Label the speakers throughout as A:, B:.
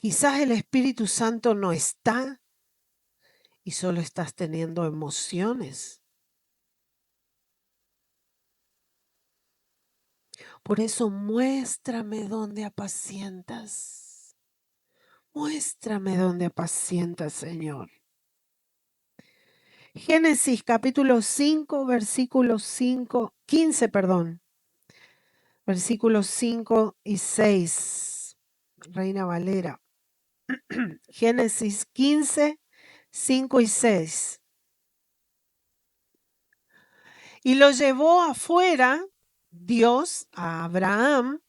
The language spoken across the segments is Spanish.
A: Quizás el Espíritu Santo no está y solo estás teniendo emociones. Por eso muéstrame dónde apacientas. Muéstrame dónde apacientas, Señor. Génesis capítulo 5, versículos 15, versículos 5 y 6. Reina Valera. Génesis 15, 5 y 6. Y lo llevó afuera Dios a Abraham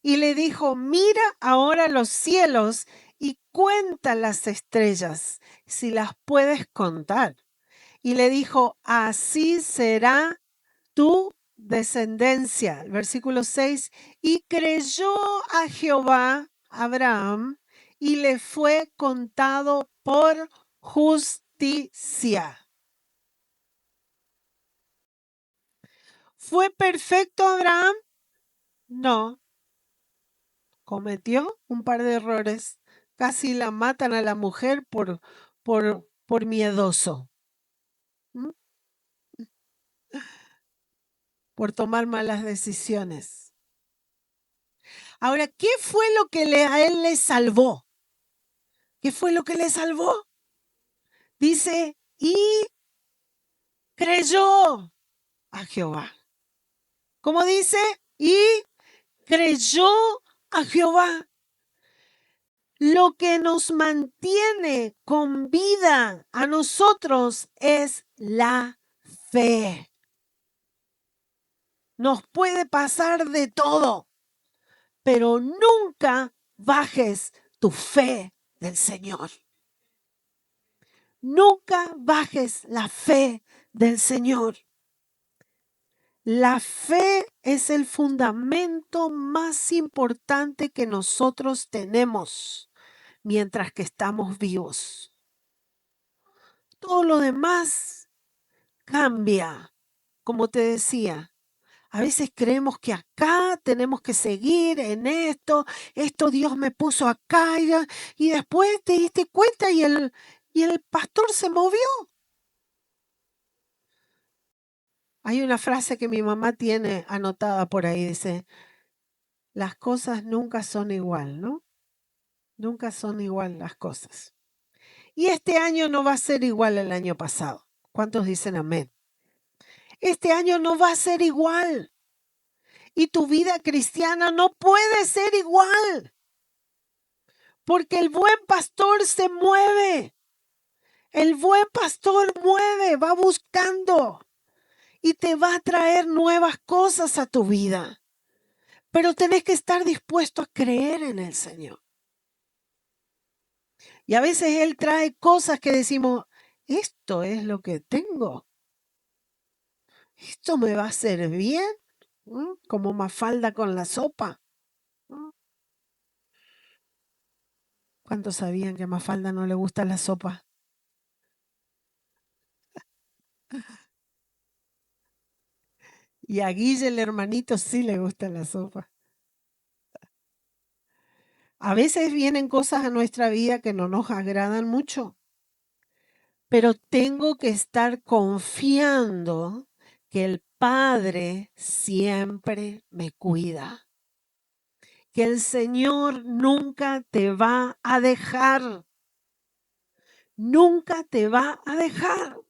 A: y le dijo: mira ahora los cielos y cuenta las estrellas, si las puedes contar. Y le dijo: así será tu descendencia. Versículo 6. Y creyó a Jehová Abraham y le fue contado por justicia. ¿Fue perfecto Abraham? No. Cometió un par de errores. Casi la matan a la mujer por miedoso. ¿Mm? Por tomar malas decisiones. Ahora, ¿qué fue lo que a él le salvó? ¿Qué fue lo que le salvó? Dice, y creyó a Jehová. ¿Cómo dice? Y creyó a Jehová. Lo que nos mantiene con vida a nosotros es la fe. Nos puede pasar de todo, pero nunca bajes tu fe del Señor. Nunca bajes la fe del Señor. La fe es el fundamento más importante que nosotros tenemos mientras que estamos vivos. Todo lo demás cambia, como te decía. A veces creemos que acá tenemos que seguir en esto Dios me puso acá y después te diste cuenta y el pastor se movió. Hay una frase que mi mamá tiene anotada por ahí, dice, las cosas nunca son igual, ¿no? Nunca son igual las cosas. Y este año no va a ser igual al año pasado. ¿Cuántos dicen amén? Este año no va a ser igual. Y tu vida cristiana no puede ser igual. Porque el buen pastor se mueve. El buen pastor mueve, va buscando. Y te va a traer nuevas cosas a tu vida. Pero tenés que estar dispuesto a creer en el Señor. Y a veces Él trae cosas que decimos, esto es lo que tengo. Esto me va a hacer bien. Como Mafalda con la sopa. ¿Cuántos sabían que a Mafalda no le gusta la sopa? Y a Guille, el hermanito, sí le gusta la sopa. A veces vienen cosas a nuestra vida que no nos agradan mucho, pero tengo que estar confiando que el Padre siempre me cuida, que el Señor nunca te va a dejar, nunca te va a dejar,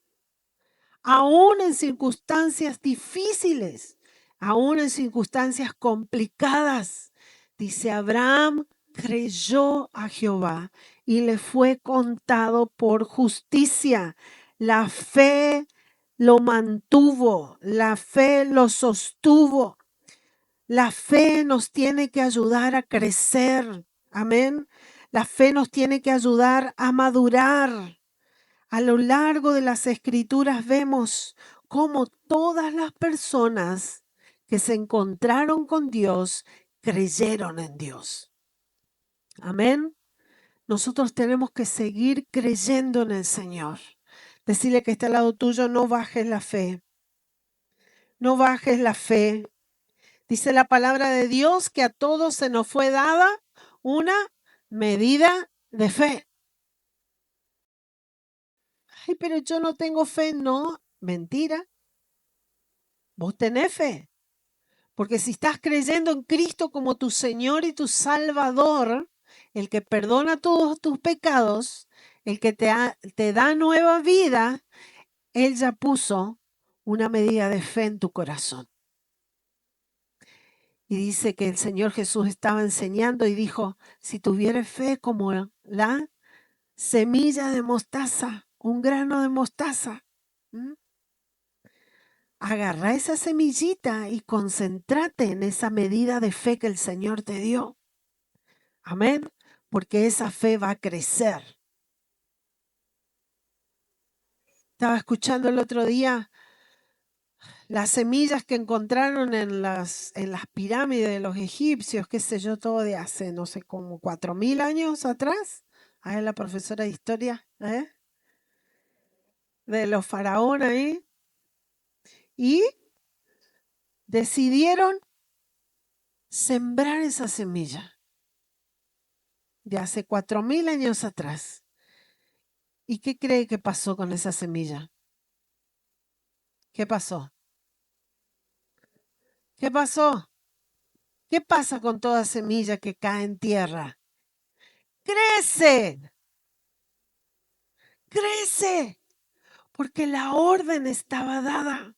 A: aún en circunstancias difíciles, aún en circunstancias complicadas. Dice Abraham, creyó a Jehová y le fue contado por justicia. La fe lo mantuvo, la fe lo sostuvo. La fe nos tiene que ayudar a crecer. Amén. La fe nos tiene que ayudar a madurar. A lo largo de las escrituras vemos cómo todas las personas que se encontraron con Dios creyeron en Dios. Amén. Nosotros tenemos que seguir creyendo en el Señor. Decirle que está al lado tuyo, no bajes la fe. No bajes la fe. Dice la palabra de Dios que a todos se nos fue dada una medida de fe. Ay, pero yo no tengo fe. No, mentira. Vos tenés fe. Porque si estás creyendo en Cristo como tu Señor y tu Salvador, el que perdona todos tus pecados, el que te da nueva vida, Él ya puso una medida de fe en tu corazón. Y dice que el Señor Jesús estaba enseñando y dijo, si tuvieres fe como la semilla de mostaza, un grano de mostaza, agarra esa semillita y concéntrate en esa medida de fe que el Señor te dio. Amén. Porque esa fe va a crecer. Estaba escuchando el otro día las semillas que encontraron en las pirámides de los egipcios, qué sé yo, todo de hace, no sé, como 4.000 años atrás. Ahí la profesora de historia, de los faraones ahí. Y decidieron sembrar esa semilla de hace 4.000 años atrás. ¿Y qué cree que pasó con esa semilla? ¿Qué pasó? ¿Qué pasó? ¿Qué pasa con toda semilla que cae en tierra? Crece, crece, porque la orden estaba dada.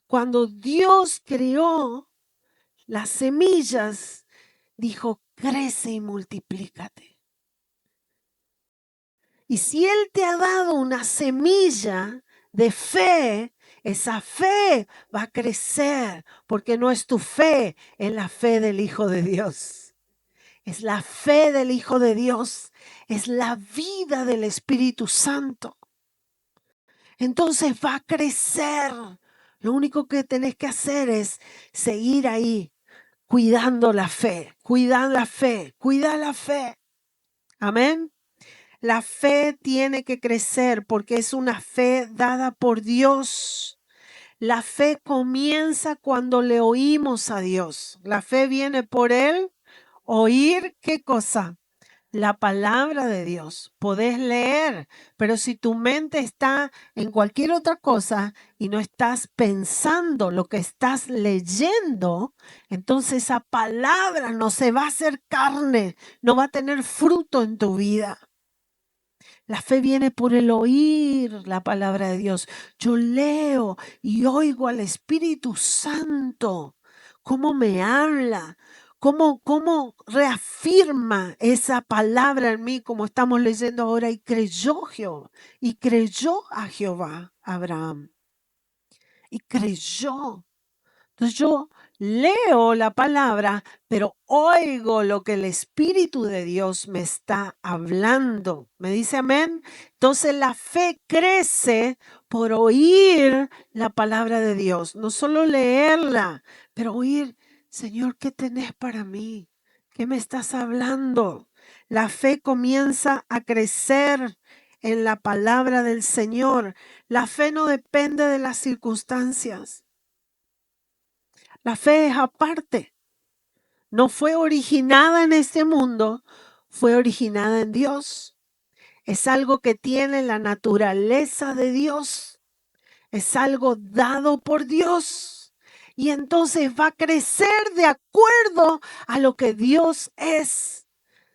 A: Cuando Dios creó las semillas, dijo, crece y multiplícate. Y si Él te ha dado una semilla de fe, esa fe va a crecer, porque no es tu fe, es la fe del Hijo de Dios. Es la fe del Hijo de Dios, es la vida del Espíritu Santo. Entonces va a crecer. Lo único que tenés que hacer es seguir ahí, cuidando la fe, cuidar la fe, cuidar la fe. Amén. La fe tiene que crecer porque es una fe dada por Dios. La fe comienza cuando le oímos a Dios. La fe viene por Él. Oír, ¿qué cosa? La palabra de Dios. Podés leer, pero si tu mente está en cualquier otra cosa y no estás pensando lo que estás leyendo, entonces esa palabra no se va a hacer carne, no va a tener fruto en tu vida. La fe viene por el oír la palabra de Dios. Yo leo y oigo al Espíritu Santo, cómo me habla, cómo reafirma esa palabra en mí, como estamos leyendo ahora, y creyó Jehová, y creyó a Jehová, Abraham, y creyó. Entonces yo leo la palabra, pero oigo lo que el Espíritu de Dios me está hablando. ¿Me dice amén? Entonces la fe crece por oír la palabra de Dios. No solo leerla, pero oír, Señor, ¿qué tenés para mí? ¿Qué me estás hablando? La fe comienza a crecer en la palabra del Señor. La fe no depende de las circunstancias. La fe es aparte. No fue originada en este mundo, fue originada en Dios. Es algo que tiene la naturaleza de Dios. Es algo dado por Dios. Y entonces va a crecer de acuerdo a lo que Dios es.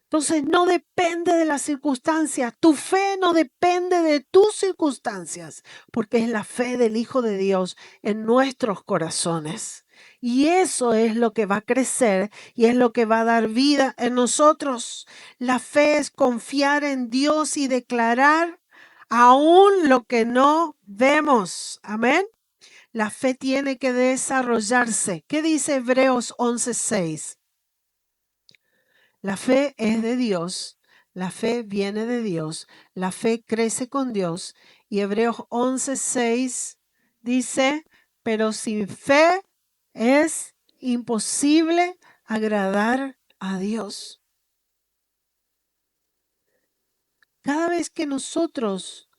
A: Entonces no depende de las circunstancias. Tu fe no depende de tus circunstancias, porque es la fe del Hijo de Dios en nuestros corazones. Y eso es lo que va a crecer y es lo que va a dar vida en nosotros. La fe es confiar en Dios y declarar aún lo que no vemos. Amén. La fe tiene que desarrollarse. ¿Qué dice Hebreos 11:6? La fe es de Dios, la fe viene de Dios, la fe crece con Dios. Y Hebreos 11:6 dice, pero sin fe es imposible agradar a Dios. Cada vez que nosotros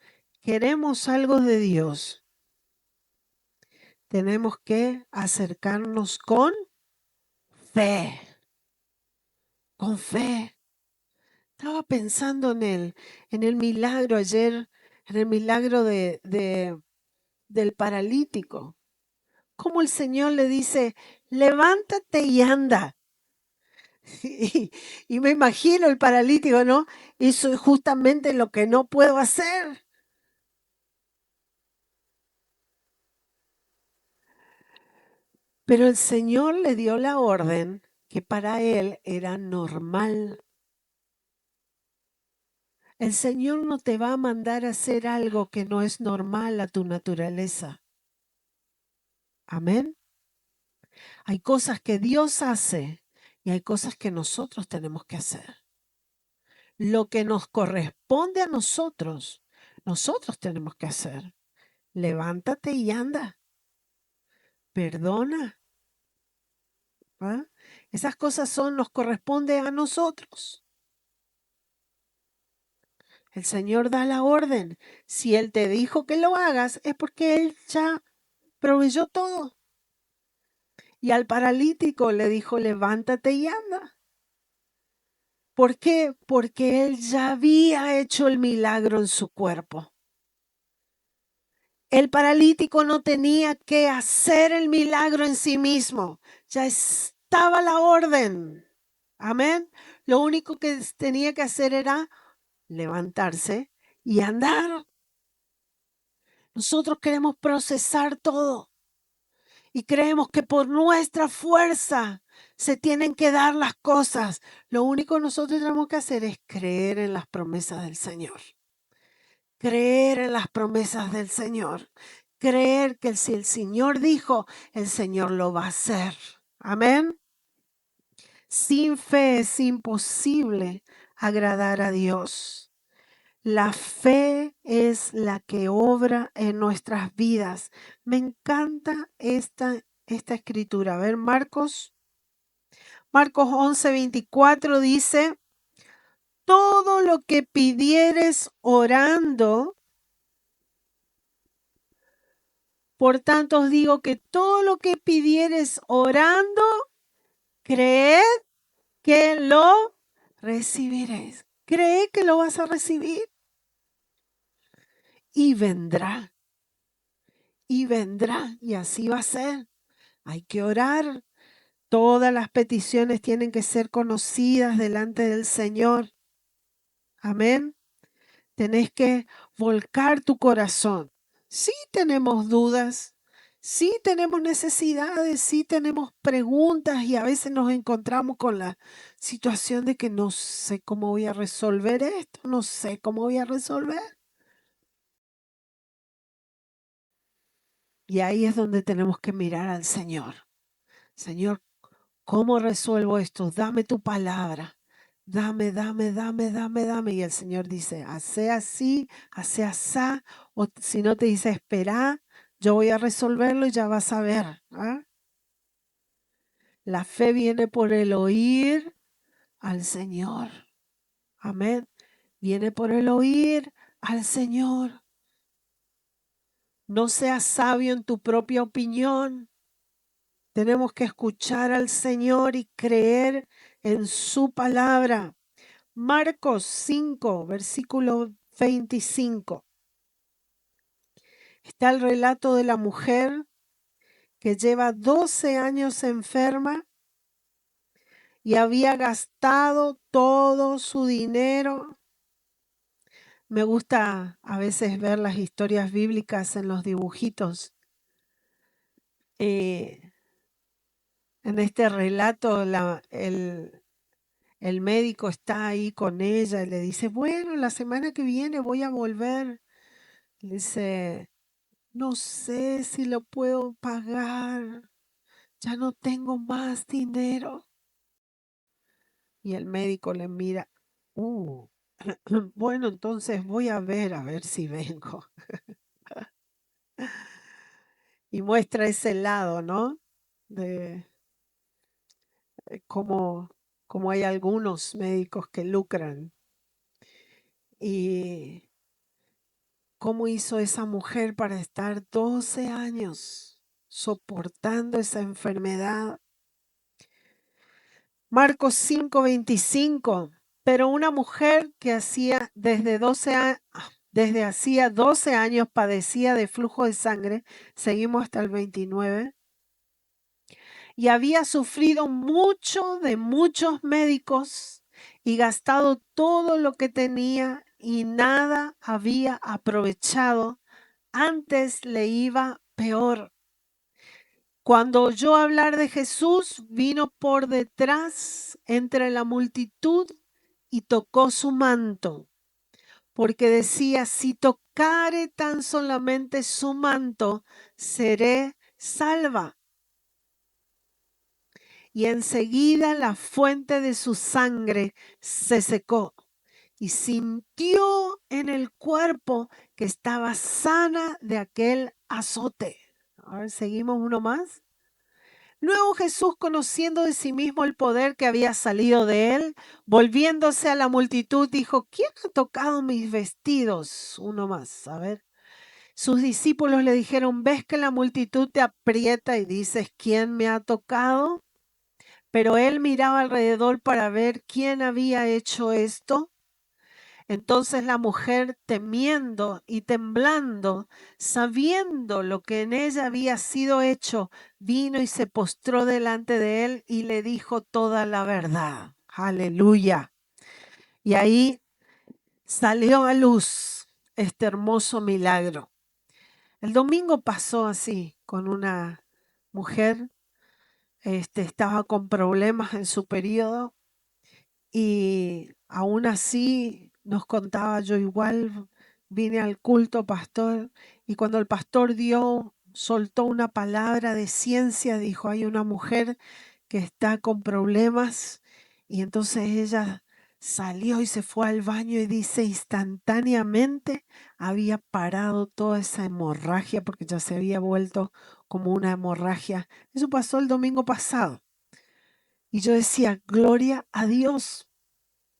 A: queremos algo de Dios, tenemos que acercarnos con fe, con fe. Estaba pensando en el milagro ayer, en el milagro del paralítico. Cómo el Señor le dice, levántate y anda. Y me imagino el paralítico, ¿no? Eso es justamente lo que no puedo hacer. Pero el Señor le dio la orden que para él era normal. El Señor no te va a mandar a hacer algo que no es normal a tu naturaleza. Amén. Hay cosas que Dios hace y hay cosas que nosotros tenemos que hacer. Lo que nos corresponde a nosotros tenemos que hacer. Levántate y anda. Perdona. ¿Ah? Esas cosas nos corresponde a nosotros. El Señor da la orden. Si Él te dijo que lo hagas, es porque Él ya proveyó todo. Y al paralítico le dijo, levántate y anda. ¿Por qué? Porque Él ya había hecho el milagro en su cuerpo. El paralítico no tenía que hacer el milagro en sí mismo. Ya estaba la orden. Amén. Lo único que tenía que hacer era levantarse y andar. Nosotros queremos procesar todo y creemos que por nuestra fuerza se tienen que dar las cosas. Lo único que nosotros tenemos que hacer es creer en las promesas del Señor. Creer en las promesas del Señor. Creer que si el Señor dijo, el Señor lo va a hacer. Amén. Sin fe es imposible agradar a Dios. La fe es la que obra en nuestras vidas. Me encanta esta escritura. A ver, Marcos 11:24 dice, todo lo que pidieres orando, por tanto os digo que todo lo que pidieres orando, creed que lo recibiréis. Cree que lo vas a recibir y vendrá. Y vendrá y así va a ser. Hay que orar. Todas las peticiones tienen que ser conocidas delante del Señor. Amén. Tenés que volcar tu corazón. Sí tenemos dudas, sí tenemos necesidades, sí tenemos preguntas y a veces nos encontramos con la situación de que no sé cómo voy a resolver esto, no sé cómo voy a resolver. Y ahí es donde tenemos que mirar al Señor. Señor, ¿cómo resuelvo esto? Dame tu palabra. Dame. Y el Señor dice, hace así, hace asá. O si no te dice, espera, yo voy a resolverlo y ya vas a ver. ¿Ah? La fe viene por el oír al Señor. Amén. Viene por el oír al Señor. No seas sabio en tu propia opinión. Tenemos que escuchar al Señor y creer en su palabra. Marcos 5, versículo 25. Está el relato de la mujer que lleva 12 años enferma y había gastado todo su dinero. Me gusta a veces ver las historias bíblicas en los dibujitos. En este relato el médico está ahí con ella y le dice, bueno, la semana que viene voy a volver. Le dice, no sé si lo puedo pagar, ya no tengo más dinero. Y el médico le mira, bueno, entonces voy a ver si vengo. Y muestra ese lado, ¿no? De cómo hay algunos médicos que lucran. Y cómo hizo esa mujer para estar 12 años soportando esa enfermedad. Marcos 5:25 Pero una mujer que desde hacía 12 años padecía de flujo de sangre, seguimos hasta el 29, y había sufrido mucho de muchos médicos y gastado todo lo que tenía y nada había aprovechado, antes le iba peor. Cuando oyó hablar de Jesús, vino por detrás entre la multitud y tocó su manto, porque decía: si tocare tan solamente su manto, seré salva. Y enseguida la fuente de su sangre se secó y sintió en el cuerpo que estaba sana de aquel azote. A ver, seguimos uno más. Luego Jesús, conociendo de sí mismo el poder que había salido de él, volviéndose a la multitud, dijo: ¿quién ha tocado mis vestidos? Uno más, a ver. Sus discípulos le dijeron: ¿ves que la multitud te aprieta y dices: ¿quién me ha tocado? Pero él miraba alrededor para ver quién había hecho esto. Entonces la mujer, temiendo y temblando, sabiendo lo que en ella había sido hecho, vino y se postró delante de él y le dijo toda la verdad. Aleluya. Y ahí salió a luz este hermoso milagro. El domingo pasó así con una mujer, estaba con problemas en su periodo. Y aún así nos contaba: yo igual vine al culto, pastor, y cuando el pastor soltó una palabra de ciencia, dijo: hay una mujer que está con problemas, y entonces ella salió y se fue al baño y dice: instantáneamente había parado toda esa hemorragia, porque ya se había vuelto como una hemorragia. Eso pasó el domingo pasado. Y yo decía: gloria a Dios,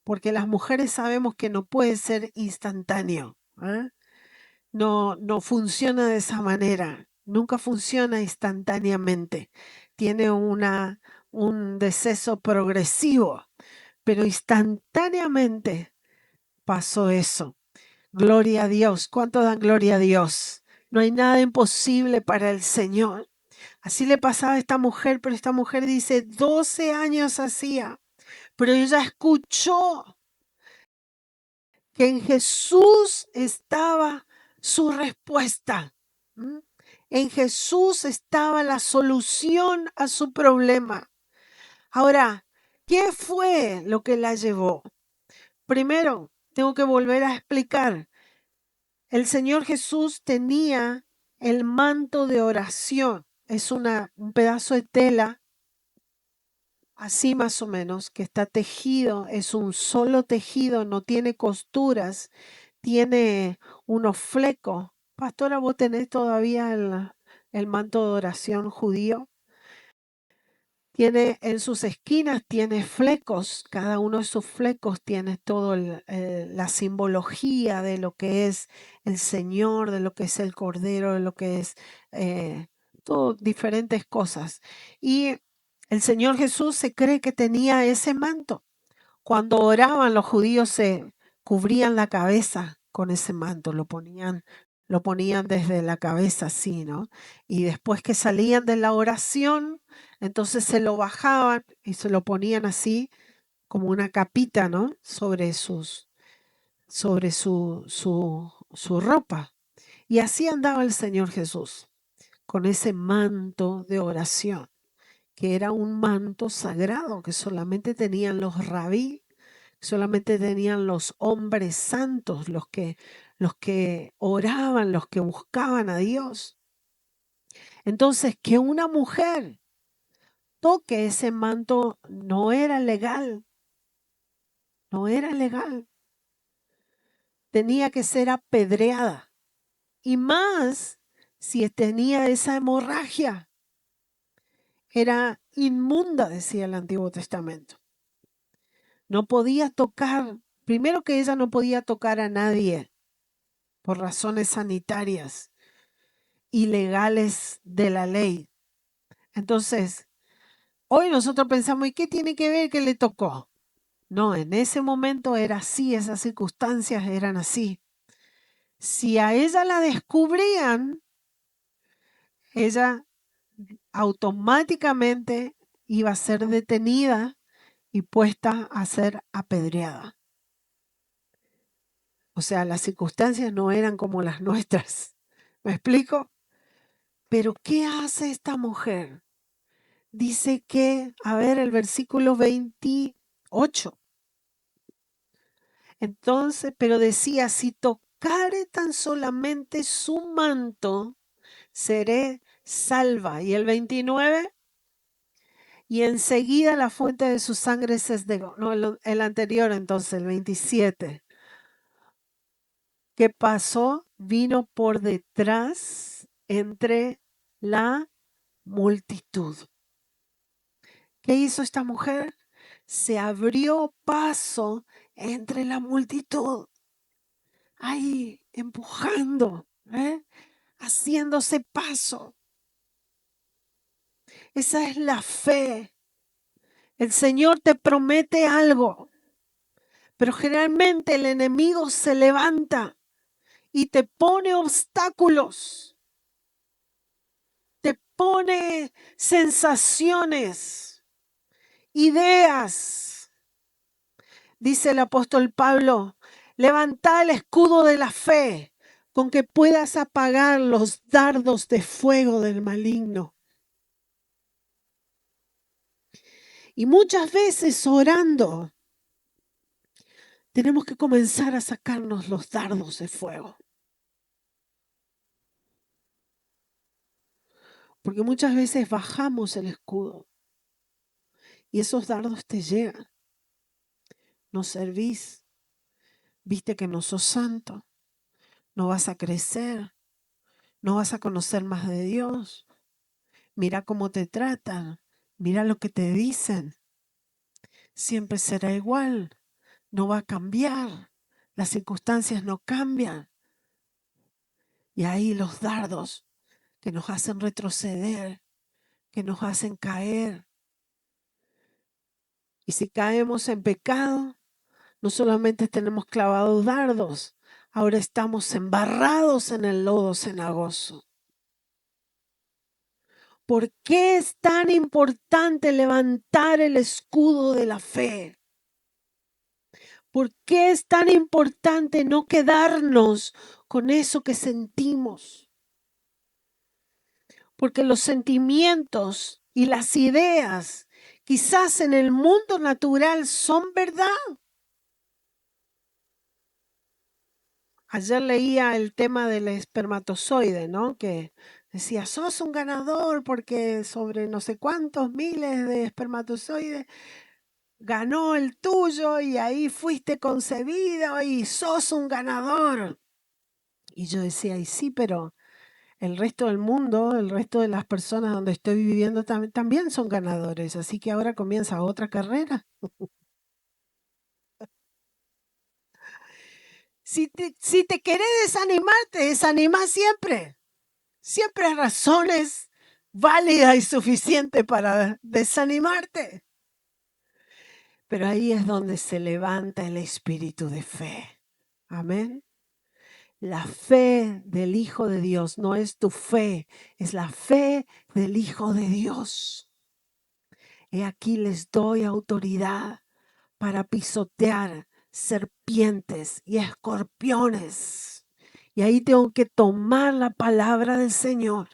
A: porque las mujeres sabemos que no puede ser instantáneo. ¿Eh? No funciona de esa manera. Nunca funciona instantáneamente. Tiene un deceso progresivo, pero instantáneamente pasó eso. Gloria a Dios. ¿Cuánto dan gloria a Dios? No hay nada imposible para el Señor. Así le pasaba a esta mujer, pero esta mujer dice: 12 años hacía, pero ella escuchó que en Jesús estaba su respuesta. ¿Mm? En Jesús estaba la solución a su problema. Ahora, ¿qué fue lo que la llevó? Primero, tengo que volver a explicar. El Señor Jesús tenía el manto de oración. Es un pedazo de tela, así más o menos, que está tejido. Es un solo tejido, no tiene costuras. Tiene unos flecos. Pastora, ¿vos tenés todavía el manto de oración judío? Tiene en sus esquinas, tiene flecos. Cada uno de sus flecos tiene todo la simbología de lo que es el Señor, de lo que es el Cordero, de lo que es todo, diferentes cosas. Y el Señor Jesús se cree que tenía ese manto. Cuando oraban, los judíos se cubrían la cabeza con ese manto, lo ponían desde la cabeza así, ¿no? Y después que salían de la oración, entonces se lo bajaban y se lo ponían así como una capita, ¿no? Sobre su ropa. Y así andaba el Señor Jesús, con ese manto de oración, que era un manto sagrado que solamente tenían los rabí. Solamente tenían los hombres santos, los que oraban, los que buscaban a Dios. Entonces, que una mujer toque ese manto no era legal, no era legal. Tenía que ser apedreada. Y más si tenía esa hemorragia. Era inmunda, decía el Antiguo Testamento. No podía tocar, primero que ella no podía tocar a nadie por razones sanitarias y legales de la ley. Entonces, hoy nosotros pensamos: ¿y qué tiene que ver que le tocó? No, en ese momento era así, esas circunstancias eran así. Si a ella la descubrían, ella automáticamente iba a ser detenida y puesta a ser apedreada. O sea, las circunstancias no eran como las nuestras. ¿Me explico? Pero ¿qué hace esta mujer? Dice que, a ver, el versículo 28. Entonces, pero decía, si tocare tan solamente su manto, seré salva. Y el 29, y enseguida la fuente de su sangre se esdegó. No, el anterior entonces, el 27. ¿Qué pasó? Vino por detrás entre la multitud. ¿Qué hizo esta mujer? Se abrió paso entre la multitud. Ahí, empujando, haciéndose paso. Esa es la fe. El Señor te promete algo, pero generalmente el enemigo se levanta y te pone obstáculos, te pone sensaciones, ideas. Dice el apóstol Pablo, levanta el escudo de la fe con que puedas apagar los dardos de fuego del maligno. Y muchas veces orando, tenemos que comenzar a sacarnos los dardos de fuego. Porque muchas veces bajamos el escudo y esos dardos te llegan. No servís, viste que no sos santo, no vas a crecer, no vas a conocer más de Dios. Mira cómo te tratan, mira lo que te dicen. Siempre será igual, no va a cambiar, las circunstancias no cambian. Y ahí los dardos que nos hacen retroceder, que nos hacen caer. Y si caemos en pecado, no solamente tenemos clavados dardos, ahora estamos embarrados en el lodo cenagoso. ¿Por qué es tan importante levantar el escudo de la fe? ¿Por qué es tan importante no quedarnos con eso que sentimos? Porque los sentimientos y las ideas quizás en el mundo natural son verdad. Ayer leía el tema del espermatozoide, ¿no? Que decía, sos un ganador porque sobre no sé cuántos miles de espermatozoides ganó el tuyo y ahí fuiste concebido y sos un ganador. Y yo decía, y sí, pero el resto del mundo, el resto de las personas donde estoy viviendo también son ganadores, así que ahora comienza otra carrera. Si te querés desanimar, te desanimás siempre. Siempre hay razones válidas y suficientes para desanimarte. Pero ahí es donde se levanta el espíritu de fe. Amén. La fe del Hijo de Dios no es tu fe, es la fe del Hijo de Dios. He aquí les doy autoridad para pisotear serpientes y escorpiones. Y ahí tengo que tomar la palabra del Señor,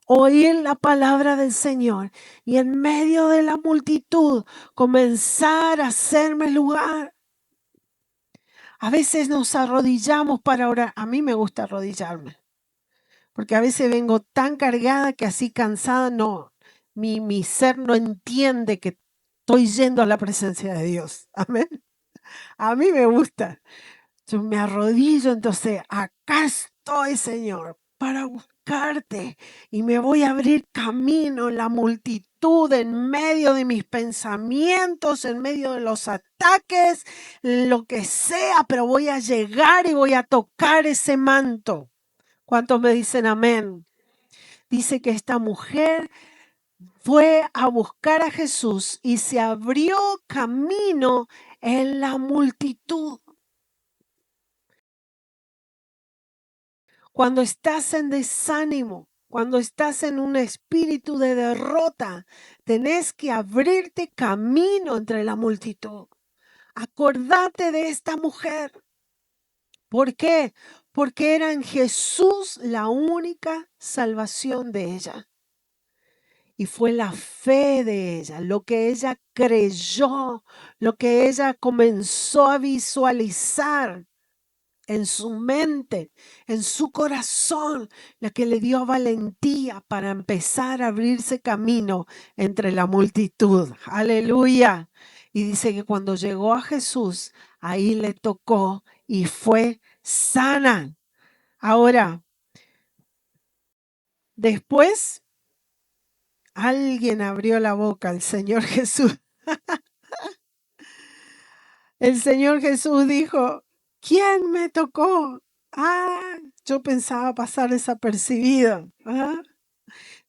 A: oír la palabra del Señor y en medio de la multitud comenzar a hacerme lugar. A veces nos arrodillamos para orar. A mí me gusta arrodillarme, porque a veces vengo tan cargada que así cansada, no, mi ser no entiende que estoy yendo a la presencia de Dios. Amén. A mí me gusta. Yo me arrodillo, entonces acá estoy, Señor, para buscarte y me voy a abrir camino en la multitud, en medio de mis pensamientos, en medio de los ataques, lo que sea, pero voy a llegar y voy a tocar ese manto. ¿Cuántos me dicen amén? Dice que esta mujer fue a buscar a Jesús y se abrió camino en la multitud. Cuando estás en desánimo, cuando estás en un espíritu de derrota, tenés que abrirte camino entre la multitud. Acordate de esta mujer. ¿Por qué? Porque era en Jesús la única salvación de ella. Y fue la fe de ella, lo que ella creyó, lo que ella comenzó a visualizar en su mente, en su corazón, la que le dio valentía para empezar a abrirse camino entre la multitud. Aleluya. Y dice que cuando llegó a Jesús, ahí le tocó y fue sana. Ahora, después, alguien abrió la boca al Señor Jesús. El Señor Jesús dijo, ¿quién me tocó? Yo pensaba pasar desapercibido.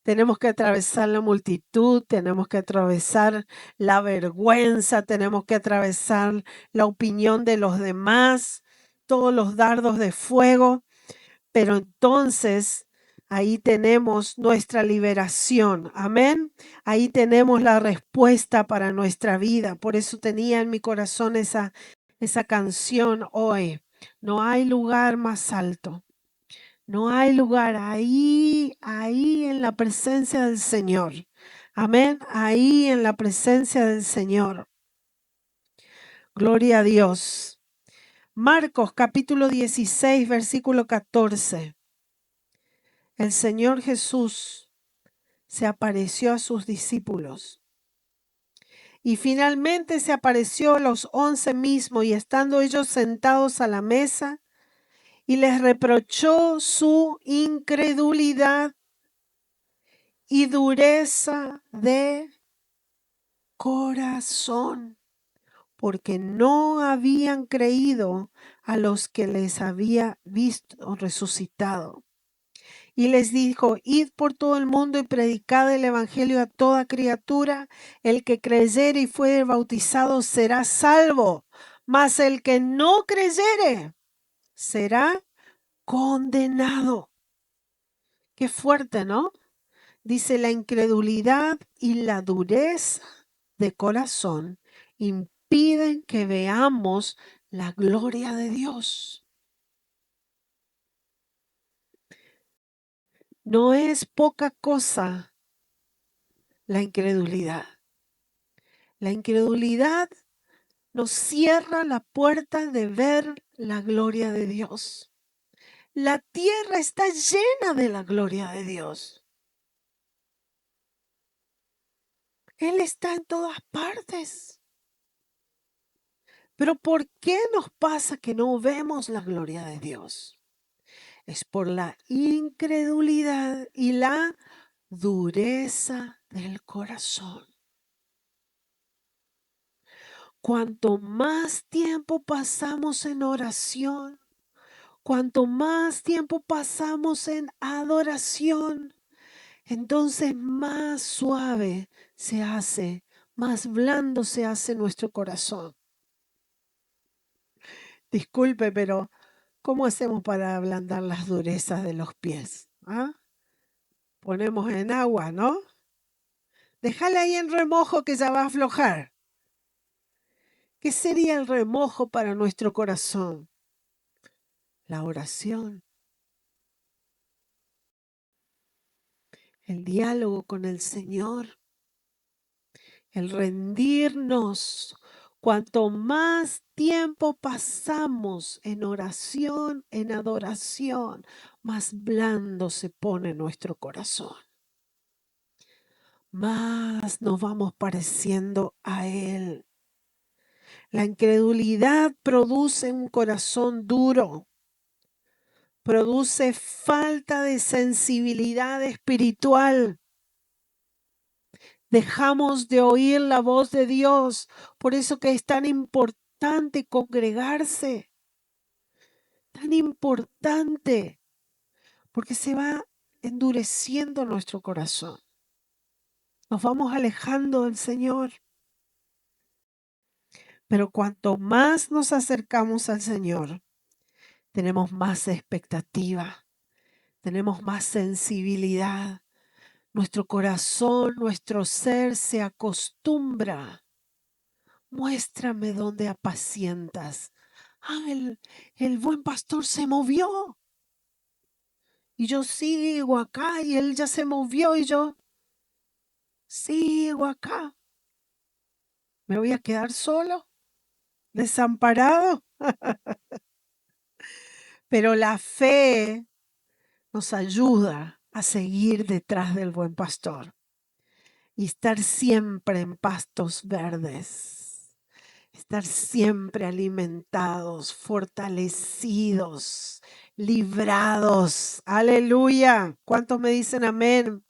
A: Tenemos que atravesar la multitud, tenemos que atravesar la vergüenza, tenemos que atravesar la opinión de los demás, todos los dardos de fuego, pero entonces ahí tenemos nuestra liberación. Amén. Ahí tenemos la respuesta para nuestra vida. Por eso tenía en mi corazón esa canción hoy. No hay lugar más alto. No hay lugar ahí en la presencia del Señor. Amén. Ahí en la presencia del Señor. Gloria a Dios. Marcos capítulo 16, versículo 14. El Señor Jesús se apareció a sus discípulos. Y finalmente se apareció a los 11 mismos, y estando ellos sentados a la mesa, y les reprochó su incredulidad y dureza de corazón, porque no habían creído a los que les había visto resucitado. Y les dijo, id por todo el mundo y predicad el evangelio a toda criatura. El que creyere y fuere bautizado será salvo, mas el que no creyere será condenado. Qué fuerte, ¿no? Dice, la incredulidad y la dureza de corazón impiden que veamos la gloria de Dios. No es poca cosa la incredulidad. La incredulidad nos cierra la puerta de ver la gloria de Dios. La tierra está llena de la gloria de Dios. Él está en todas partes. Pero ¿por qué nos pasa que no vemos la gloria de Dios? Es por la incredulidad y la dureza del corazón. Cuanto más tiempo pasamos en oración, cuanto más tiempo pasamos en adoración, entonces más suave se hace, más blando se hace nuestro corazón. Disculpe, pero ¿cómo hacemos para ablandar las durezas de los pies? Ponemos en agua, ¿no? Déjala ahí en remojo que ya va a aflojar. ¿Qué sería el remojo para nuestro corazón? La oración, el diálogo con el Señor, el rendirnos. Cuanto más tiempo pasamos en oración, en adoración, más blando se pone nuestro corazón. Más nos vamos pareciendo a Él. La incredulidad produce un corazón duro, produce falta de sensibilidad espiritual. Dejamos de oír la voz de Dios. Por eso que es tan importante congregarse. Tan importante. Porque se va endureciendo nuestro corazón. Nos vamos alejando del Señor. Pero cuanto más nos acercamos al Señor, tenemos más expectativa, tenemos más sensibilidad. Nuestro corazón, nuestro ser se acostumbra. Muéstrame dónde apacientas. El buen pastor se movió. Y yo sigo acá y él ya se movió y yo sigo acá. ¿Me voy a quedar solo? ¿Desamparado? Pero la fe nos ayuda a seguir detrás del buen pastor y estar siempre en pastos verdes, estar siempre alimentados, fortalecidos, librados. Aleluya. ¿Cuántos me dicen amén?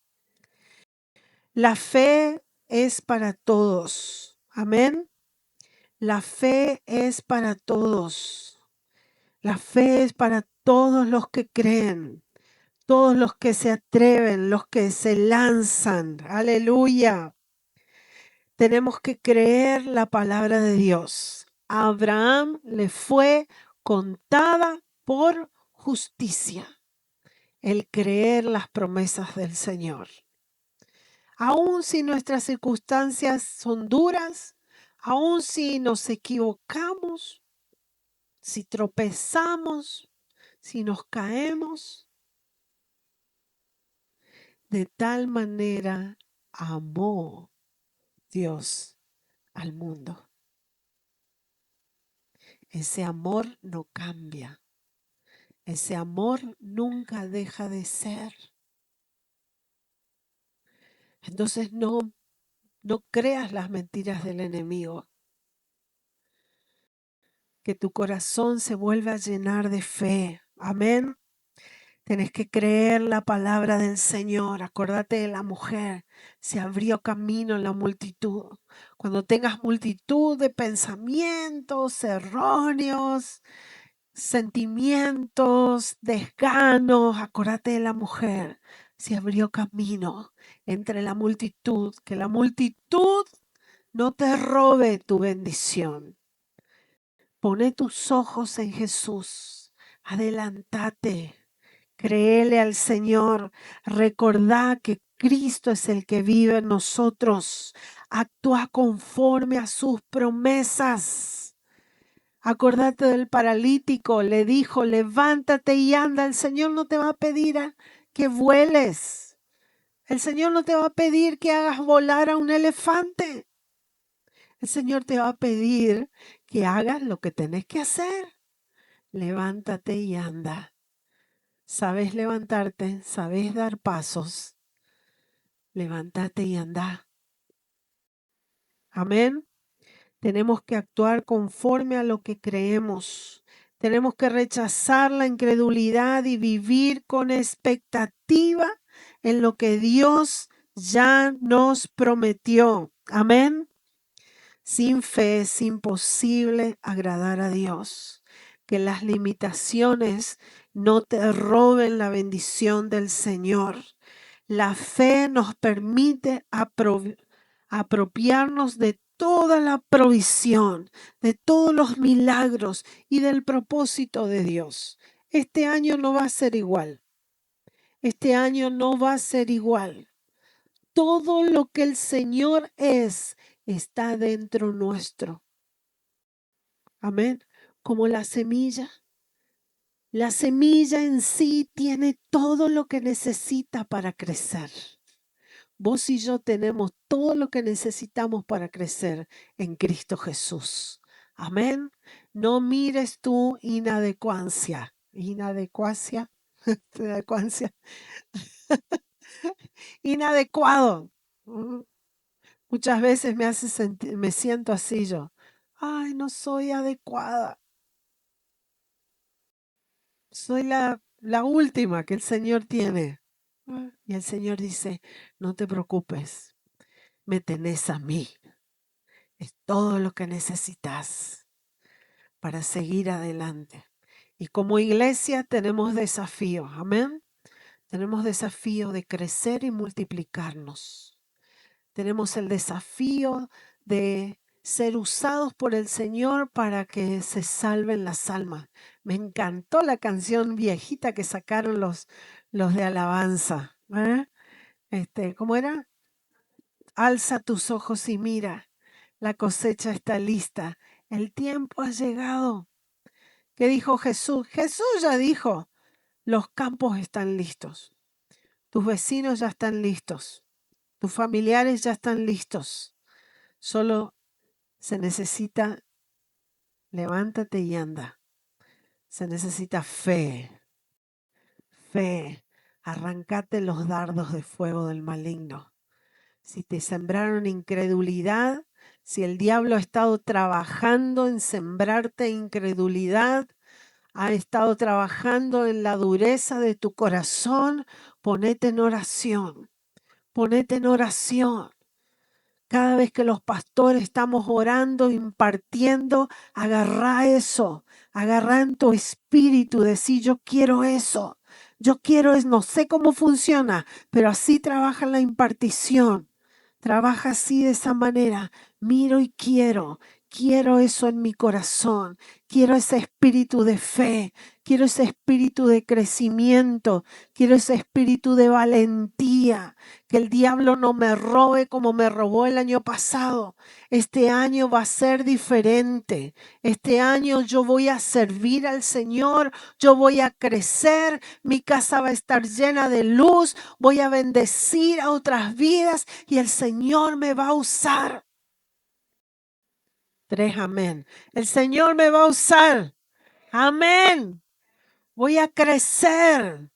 A: La fe es para todos. Amén. La fe es para todos. La fe es para todos los que creen, todos los que se atreven, los que se lanzan. Aleluya. Tenemos que creer la palabra de Dios. A Abraham le fue contada por justicia el creer las promesas del Señor. Aun si nuestras circunstancias son duras, aun si nos equivocamos, si tropezamos, si nos caemos, de tal manera amó Dios al mundo. Ese amor no cambia. Ese amor nunca deja de ser. Entonces no creas las mentiras del enemigo. Que tu corazón se vuelva a llenar de fe. Amén. Tenés que creer la palabra del Señor. Acordate de la mujer. Se abrió camino en la multitud. Cuando tengas multitud de pensamientos erróneos, sentimientos, desganos, acordate de la mujer. Se abrió camino entre la multitud. Que la multitud no te robe tu bendición. Pone tus ojos en Jesús. Adelántate. Créele al Señor. Recordá que Cristo es el que vive en nosotros. Actúa conforme a sus promesas. Acordate del paralítico. Le dijo, levántate y anda. El Señor no te va a pedir que vueles. El Señor no te va a pedir que hagas volar a un elefante. El Señor te va a pedir que hagas lo que tenés que hacer. Levántate y anda. Sabes levantarte, sabes dar pasos. Levántate y anda. Amén. Tenemos que actuar conforme a lo que creemos. Tenemos que rechazar la incredulidad y vivir con expectativa en lo que Dios ya nos prometió. Amén. Sin fe es imposible agradar a Dios. Que las limitaciones no te roben la bendición del Señor. La fe nos permite apropiarnos de toda la provisión, de todos los milagros y del propósito de Dios. Este año no va a ser igual. Este año no va a ser igual. Todo lo que el Señor es está dentro nuestro. Amén. Como la semilla. La semilla en sí tiene todo lo que necesita para crecer. Vos y yo tenemos todo lo que necesitamos para crecer en Cristo Jesús. Amén. No mires tu inadecuancia. Inadecuacia. Inadecuado. Muchas veces me hace sentir, me siento así yo. Ay, no soy adecuada. Soy la última que el Señor tiene. Y el Señor dice, no te preocupes, me tenés a mí. Es todo lo que necesitas para seguir adelante. Y como iglesia tenemos desafíos, amén. Tenemos desafío de crecer y multiplicarnos. Tenemos el desafío de ser usados por el Señor para que se salven las almas. Me encantó la canción viejita que sacaron los de alabanza. ¿Cómo era? Alza tus ojos y mira, la cosecha está lista, el tiempo ha llegado. ¿Qué dijo Jesús? Jesús ya dijo, los campos están listos, tus vecinos ya están listos, tus familiares ya están listos. Solo se necesita, levántate y anda. Se necesita fe, arrancate los dardos de fuego del maligno. Si te sembraron incredulidad, si el diablo ha estado trabajando en sembrarte incredulidad, ha estado trabajando en la dureza de tu corazón, ponete en oración, ponete en oración. Cada vez que los pastores estamos orando, impartiendo, agarrá eso, agarrá en tu espíritu, decir yo quiero eso, no sé cómo funciona, pero así trabaja la impartición. Trabaja así de esa manera. Miro y quiero eso en mi corazón. Quiero ese espíritu de fe. Quiero ese espíritu de crecimiento. Quiero ese espíritu de valentía. Que el diablo no me robe como me robó el año pasado. Este año va a ser diferente. Este año yo voy a servir al Señor. Yo voy a crecer. Mi casa va a estar llena de luz. Voy a bendecir a otras vidas y el Señor me va a usar. 3, amén. El Señor me va a usar. Amén. Voy a crecer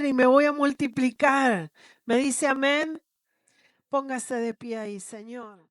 A: y me voy a multiplicar. ¿Me dice amén? Póngase de pie ahí, Señor.